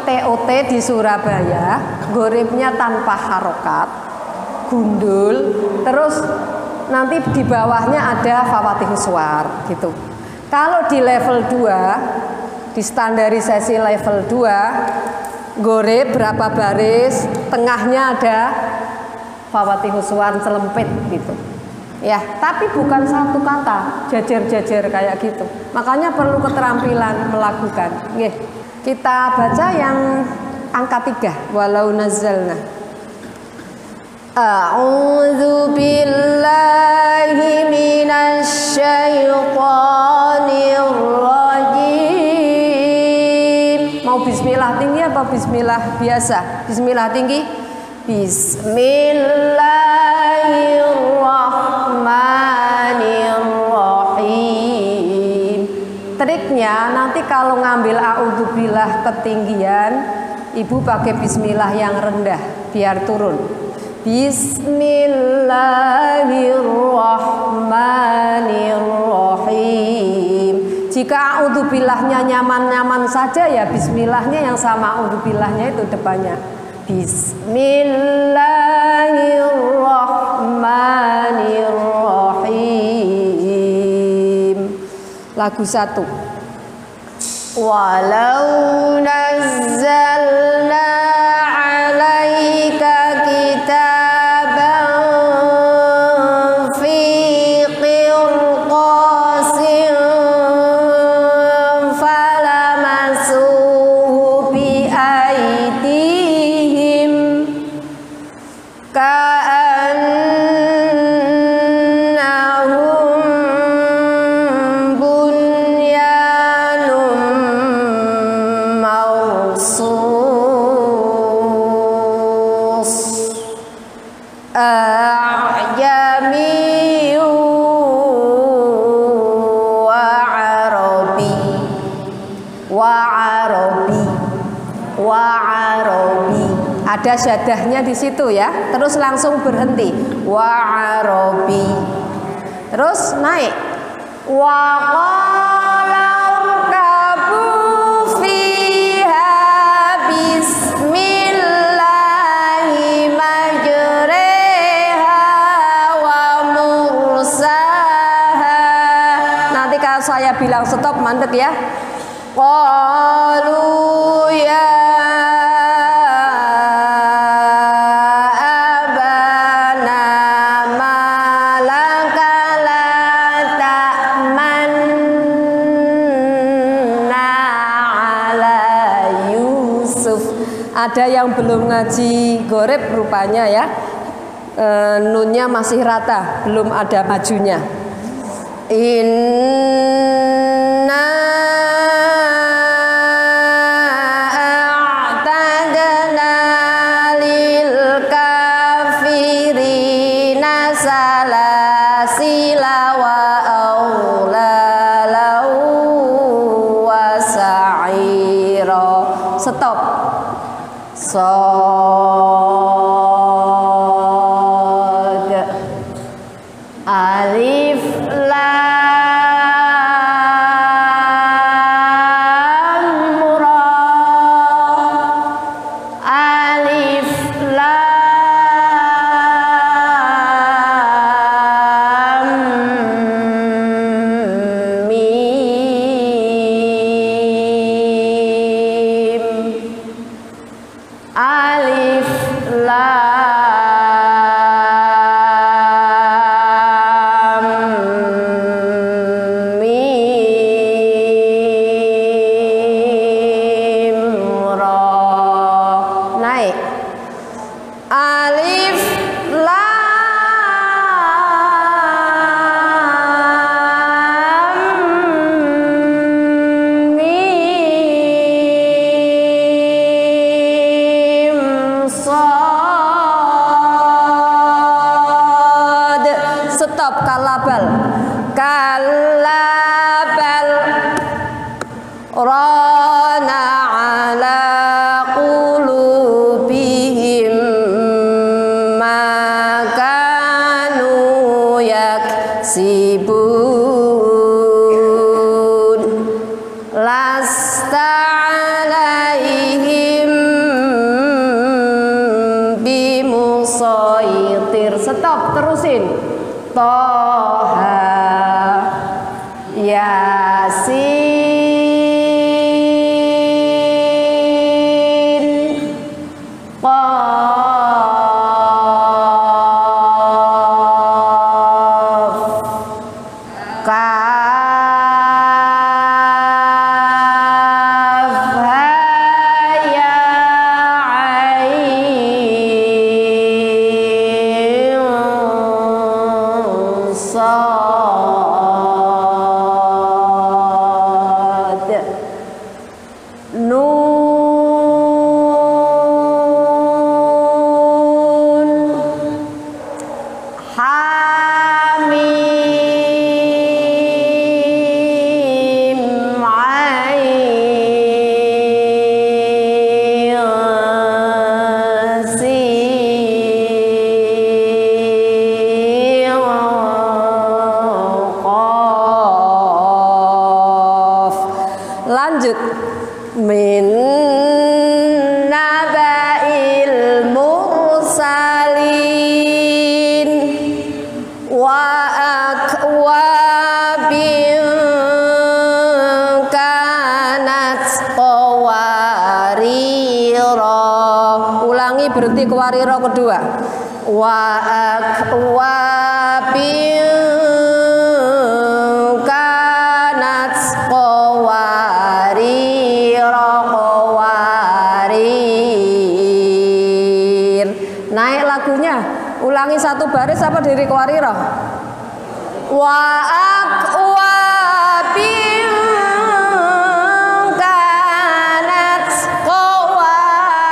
TOT di Surabaya, goribnya tanpa harokat, gundul, terus nanti di bawahnya ada Fawatihus Suwar gitu. Kalau di level 2, di standarisasi level 2, gorib berapa baris, tengahnya ada Fawatihus Suwar selempit gitu. Ya, tapi bukan satu kata, jajar-jajar kayak gitu. Makanya perlu keterampilan melakukan. Nggih. Kita baca yang angka 3, walau nazzalna. A'udzu billahi minasy syaithanir rajim. Mau bismillah tinggi apa bismillah biasa? Bismillah tinggi. Bismillahirrahmanirrahim. Triknya nanti kalau ngambil a'udzubillah ketinggian, ibu pakai bismillah yang rendah biar turun. Bismillahirrahmanirrahim. Jika a'udzubillahnya nyaman-nyaman saja ya bismillahnya yang sama a'udzubillahnya itu depannya. Bismillahirrahmanirrahim. Lagu 1. Walau nazzalna 'alaika kitaban fi qirtasin falamasuhu bi aydihim ka'annahum bunyanun marsus a'jamiyyu wa arabi. Ada syadahnya di situ ya. Terus langsung berhenti. Wa arabi. Terus naik. Wa qala irkabu fiha bismillahi majriha wa mursaha. Nanti kalau saya bilang stop mandek ya. Qalu ya ada yang belum ngaji gorib rupanya ya, nunnya masih rata, belum ada majunya. Inna a'tadna lil kafirina salasila wa aulalau wa sa'ira. Stop. Sod alif lam ra alif lam mim alif lam mim ra. Naik. Alif lam mim sad. Stop. Kalabal rana ala qulubihim ma kanu yaksibun lasta alaihim Fatir. Stop, terusin. Toha, Yasin, Qaf, Kaf, Ha, Ya, Ain, Shad, Nun, Hamim, Ain, Sin, Qaf. Lanjut. Min naba'il mursalin wa akwabin kanat qawarira. Ulangi, berhenti qawarira kedua. Wa akwabin kanat qawarira, qawarir. Naik lagunya. Ulangi satu baris apa dari qawarira? Wa akwabin kanat qawarira,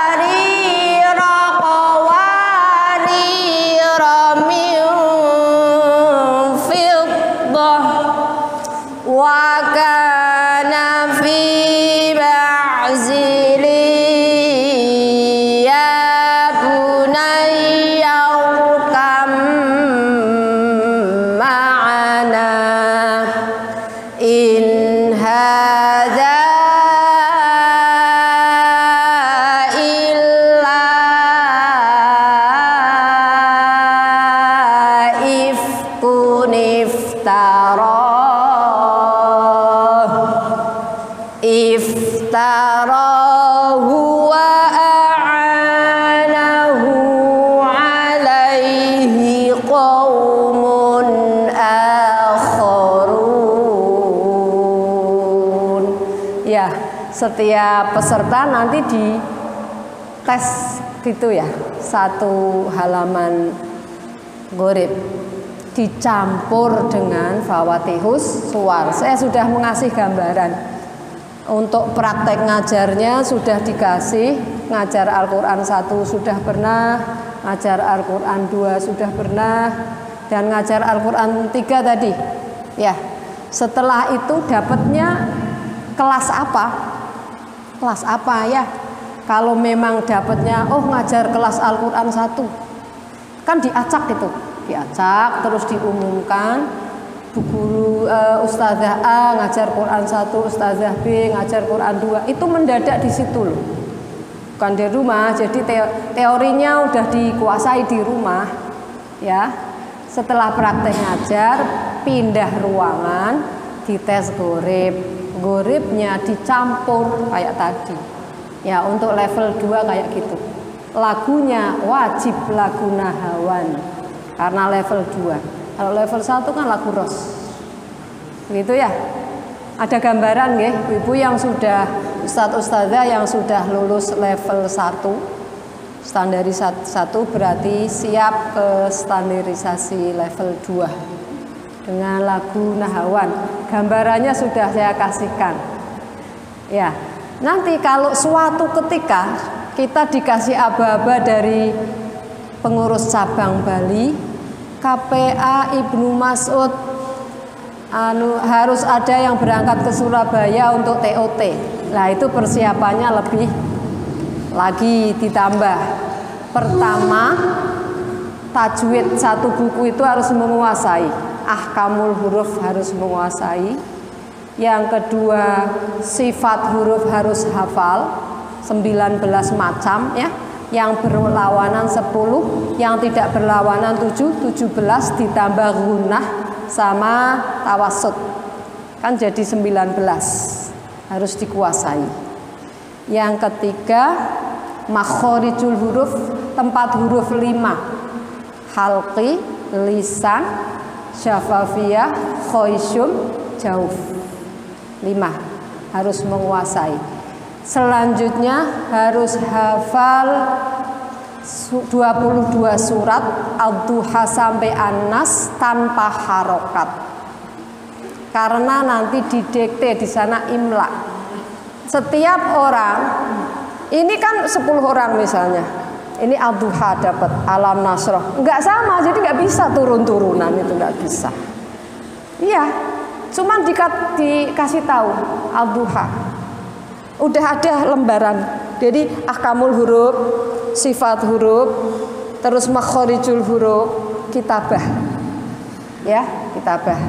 qawarira min fiddah wa kana fi ba'zili ya bunayya urkam ma'ana in hadza illa ifkun iftarahu wa a'anahu alaihi qaumun akharun. Ya, setiap peserta nanti di tes gitu ya, satu halaman Ghorib dicampur dengan Fawatihus Suwar. Saya sudah mengasih gambaran. Untuk praktek ngajarnya sudah dikasih, ngajar Al-Quran 1 sudah pernah, ngajar Al-Quran 2 sudah pernah, dan ngajar Al-Quran 3 tadi. Ya, setelah itu dapatnya kelas apa? Kelas apa ya? Kalau memang dapatnya, oh ngajar kelas Al-Quran 1, kan diacak itu, diacak terus diumumkan. Guru Ustazah A ngajar Quran 1, Ustazah B ngajar Quran 2, itu mendadak di situ loh, bukan di rumah. Jadi teorinya udah dikuasai di rumah ya. Setelah praktek ngajar, pindah ruangan, dites Ghorib. Ghoribnya dicampur kayak tadi ya. Untuk level 2 kayak gitu, lagunya wajib lagu Nahawan karena level 2. Kalau level 1 kan lagu Ros. Gitu ya. Ada gambaran nggih, Ibu yang sudah Ustadz-ustadzah yang sudah lulus level 1, standarisasi 1 berarti siap ke standarisasi level 2 dengan lagu Nahawan. Gambarannya sudah saya kasihkan. Ya. Nanti kalau suatu ketika kita dikasih aba-aba dari pengurus cabang Bali, KPA Ibnu Mas'ud, harus ada yang berangkat ke Surabaya untuk TOT. Nah, itu persiapannya lebih lagi ditambah. Pertama, tajwid satu buku itu harus menguasai, ahkamul huruf harus menguasai. Yang kedua, sifat huruf harus hafal 19 macam ya. yang berlawanan 10, yang tidak berlawanan 7, 17 ditambah gunnah sama tawassut. Kan jadi 19. Harus dikuasai. Yang ketiga, makhorijul huruf, tempat huruf 5. Halqi, lisan, syafafiyah, khoisyum, jauf. 5. Harus menguasai. Selanjutnya harus hafal 22 surat Ad-Duha sampai An-Nas tanpa harokat. Karena nanti didikte di sana imla. Setiap orang, ini kan 10 orang misalnya. Ini Ad-Duha dapat Alam Nasroh. Enggak sama, jadi enggak bisa turun-turunan, itu enggak bisa. Iya, cuman dikasih tahu Ad-Duha. Udah ada lembaran. Jadi ahkamul huruf, sifat huruf, terus makhorijul huruf, kitabah. Ya, kitabah.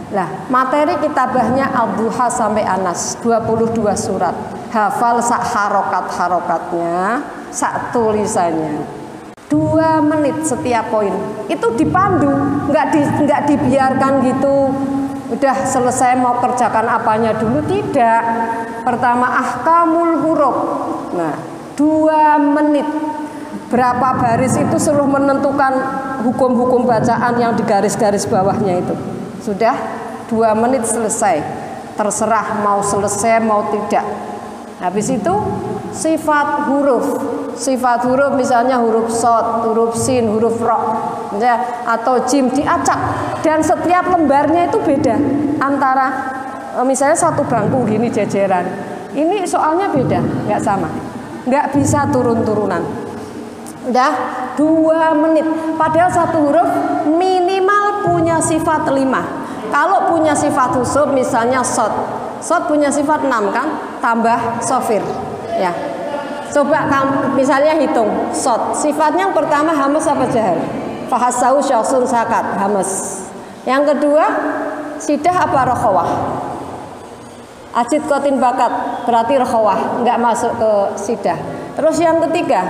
Nah, materi kitabahnya Ad-Duha sampai An-Nas, 22 surat. Hafal sak harokat-harokatnya, sak tulisannya. 2 menit setiap poin. Itu dipandu, nggak dibiarkan gitu. Udah selesai mau kerjakan apanya dulu, tidak. Pertama ahkamul huruf. Nah, 2 menit. Berapa baris itu suruh menentukan hukum-hukum bacaan yang di garis-garis bawahnya itu. Sudah 2 menit selesai. Terserah mau selesai mau tidak. Habis itu sifat huruf. Sifat huruf misalnya huruf shad, huruf sin, huruf ra, atau jim diacak. Dan setiap lembarnya itu beda. Antara misalnya satu bangku gini jejeran. Ini soalnya beda, nggak sama. Nggak bisa turun-turunan. Udah 2 menit. Padahal satu huruf minimal punya sifat 5. Kalau punya sifat husub misalnya shad. Shad punya sifat 6 kan? Tambah sofir. Ya. Coba kamu misalnya hitung shad. Sifatnya yang pertama hamas apa jahar? Fahasau syakhsun sakat, hamas. Yang kedua sidah apa rokhawah? Ajid kotin bakat berarti rokhawah, nggak masuk ke sidah. Terus yang ketiga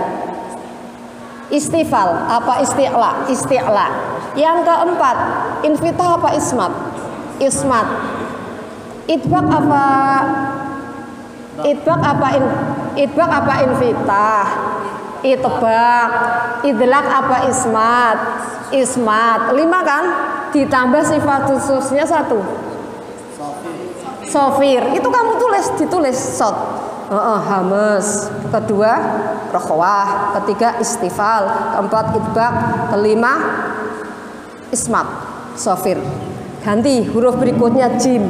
istifal apa isti'la? Isti'la. Yang keempat infitah apa ismat? Ismat. Idbak apa? Idbak apa infitah? Itbak. Idlak apa ismat? Ismat. 5 kan? Ditambah sifat khususnya 1. Sofir. Itu kamu ditulis shad. Hamas. Kedua rokhawah. Ketiga istifal. Keempat idbak. Kelima ismat. Sofir. Ganti huruf berikutnya jim.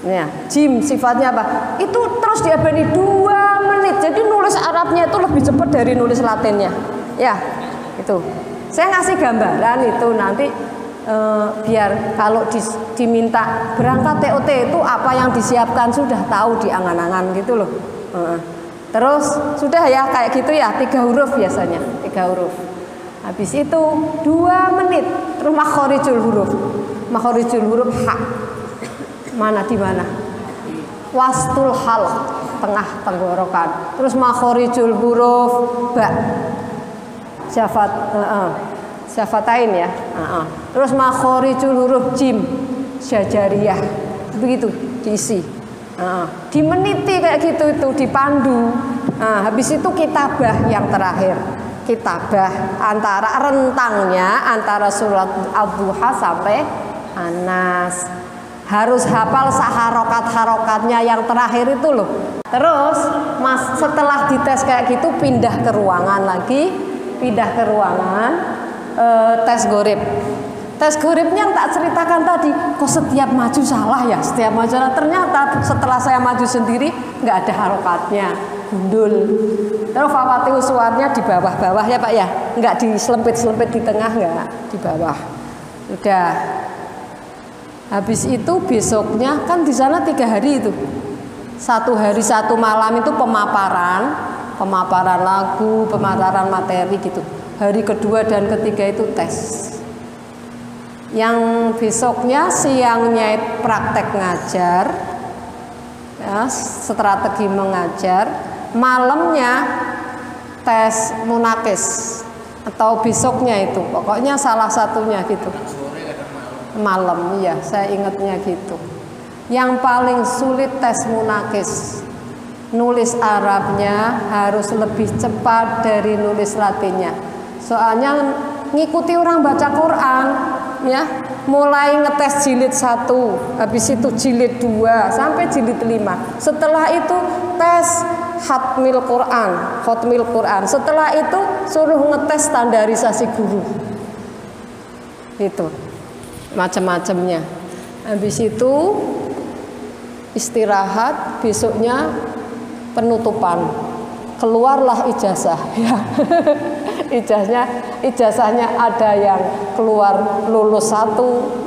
Ya, jim sifatnya apa? Itu terus diabani 2 menit. Jadi nulis Arabnya itu lebih cepat dari nulis Latinnya. Ya, itu. Saya ngasih gambaran itu nanti biar kalau diminta berangkat TOT itu apa yang disiapkan sudah tahu di angan-angan gitu loh. Terus sudah ya kayak gitu ya 3 huruf biasanya 3 huruf. Habis itu 2 menit. Terus makhorijul huruf. Makhorijul huruf hak. Mana di mana? Wastul halq, tengah tenggorokan. Terus makhorijul huruf ba. Syafatain ya. Terus makhorijul huruf jim, syajariyah. Begitu diisi. Dimeniti kayak gitu itu dipandu. Habis itu kitabah yang terakhir. Kitabah antara rentangnya antara surat Ad-Duha sampai An-Nas. Harus hafal saharokat-harokatnya yang terakhir itu loh. Terus setelah dites kayak gitu pindah ke ruangan lagi. Pindah ke ruangan tes gorib. Tes goribnya yang tak ceritakan tadi. Kok setiap maju salah ya? Setiap maju salah. Ternyata setelah saya maju sendiri nggak ada harokatnya. Gundul. Terus fawatihu suarnya di bawah-bawah ya Pak ya. Nggak diselempit-selempit di tengah, nggak di bawah. Udah. Habis itu besoknya kan di sana 3 hari itu. 1 hari 1 malam itu pemaparan lagu, pemaparan materi gitu. Hari kedua dan ketiga itu tes. Yang besoknya siangnya praktek ngajar, ya, strategi mengajar. Malamnya tes munakis atau besoknya itu, pokoknya salah satunya gitu. Malam, iya, saya ingatnya gitu. Yang paling sulit tes munakis, nulis Arabnya harus lebih cepat dari nulis Latinnya. Soalnya ngikuti orang baca Quran, ya, mulai ngetes jilid 1, habis itu jilid 2 sampai jilid 5. Setelah itu tes khatmil Quran. Setelah itu suruh ngetes standarisasi guru. Itu macam-macamnya. Habis itu istirahat, besoknya penutupan. Keluarlah ijazah, ya. Ijazahnya ada yang keluar lulus 1,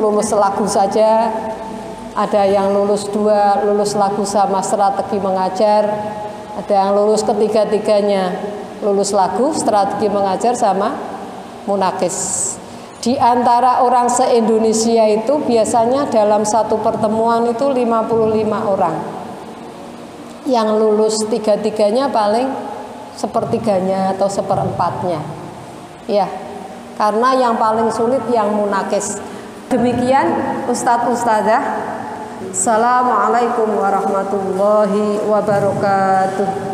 lulus lagu saja, ada yang lulus 2, lulus lagu sama strategi mengajar, ada yang lulus ketiga-tiganya, lulus lagu, strategi mengajar sama munakis. Di antara orang se-Indonesia itu biasanya dalam satu pertemuan itu 55 orang. Yang lulus tiga-tiganya paling sepertiganya atau seperempatnya, ya, karena yang paling sulit yang munakis. Demikian Ustadz Ustadzah. Assalamualaikum warahmatullahi wabarakatuh.